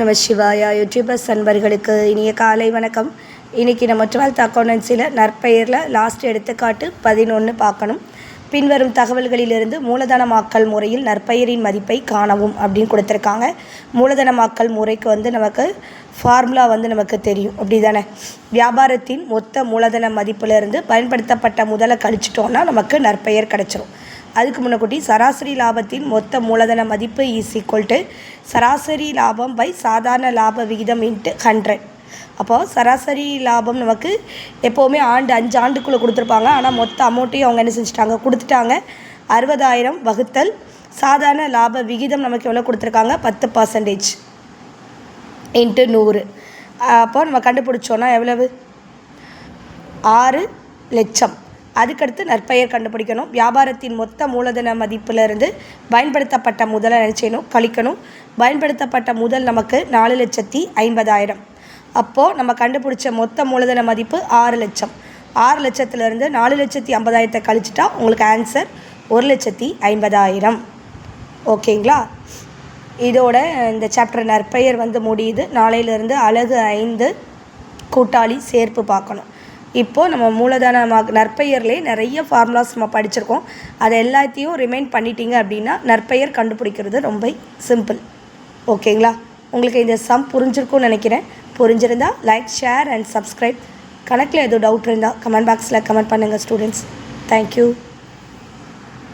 நம சிவாயா யூடியூபர்ஸ் நண்பர்களுக்கு இனிய காலை வணக்கம். இன்றைக்கி நம்ம 12th அக்கௌண்டன்சியில் நற்பெயரில் லாஸ்ட் எடுத்துக்காட்டு 11 பார்க்கணும். பின்வரும் தகவல்களிலிருந்து மூலதனமாக்கல் முறையில் நற்பெயரின் மதிப்பை காணவும் அப்படின்னு கொடுத்துருக்காங்க. மூலதனமாக்கல் முறைக்கு நமக்கு ஃபார்முலா நமக்கு தெரியும், அப்படி தானே? வியாபாரத்தின் மொத்த மூலதன மதிப்பிலிருந்து பயன்படுத்தப்பட்ட முதலை கழிச்சிட்டோன்னா நமக்கு நற்பெயர் கிடச்சிரும். அதுக்கு முன்னக்கூட்டி சராசரி லாபத்தின் மொத்த மூலதன மதிப்பு = சராசரி லாபம் பை சாதாரண லாப விகிதம் × 100. அப்போது சராசரி லாபம் நமக்கு எப்போவுமே 5 ஆண்டுக்குள்ளே கொடுத்துருப்பாங்க. ஆனால் மொத்த அமௌண்ட்டையும் அவங்க என்ன செஞ்சுட்டாங்க, கொடுத்துட்டாங்க. 60,000 வகுத்தல் சாதாரண லாப விகிதம் நமக்கு எவ்வளோ கொடுத்துருக்காங்க, 10% × 100. அப்போது நம்ம கண்டுபிடிச்சோன்னா எவ்வளவு, 6 லட்சம். அதுக்கடுத்து நற்பெயர் கண்டுபிடிக்கணும். வியாபாரத்தின் மொத்த மூலதன மதிப்பிலிருந்து பயன்படுத்தப்பட்ட முதலை நினச்சேனும் கழிக்கணும். பயன்படுத்தப்பட்ட முதல் நமக்கு 4,50,000. அப்போது நம்ம கண்டுபிடிச்ச மொத்த மூலதன மதிப்பு 6 லட்சம். 6 லட்சத்துலேருந்து 4,50,000 கழிச்சிட்டா உங்களுக்கு ஆன்சர் 1,50,000. ஓகேங்களா? இதோட இந்த சாப்டர் நற்பெயர் முடியுது. நாளையிலேருந்து அலகு 5 கூட்டாளி சேர்ப்பு பார்க்கணும். இப்போது நம்ம மூலதன நற்பெயர்லேயே நிறைய ஃபார்முலாஸ் நம்ம படிச்சிருக்கோம். அதை எல்லாத்தையும் ரிமைண்ட் பண்ணிட்டீங்க அப்படின்னா நற்பெயர் கண்டுபிடிக்கிறது ரொம்ப சிம்பிள். ஓகேங்களா? உங்களுக்கு இந்த சம் புரிஞ்சிருக்கும்னு நினைக்கிறேன். புரிஞ்சிருந்தால் லைக், ஷேர் அண்ட் சப்ஸ்கிரைப். கணக்கில் எதுவும் டவுட் இருந்தால் கமெண்ட் பாக்ஸில் கமெண்ட் பண்ணுங்கள் ஸ்டூடெண்ட்ஸ். தேங்க்யூ.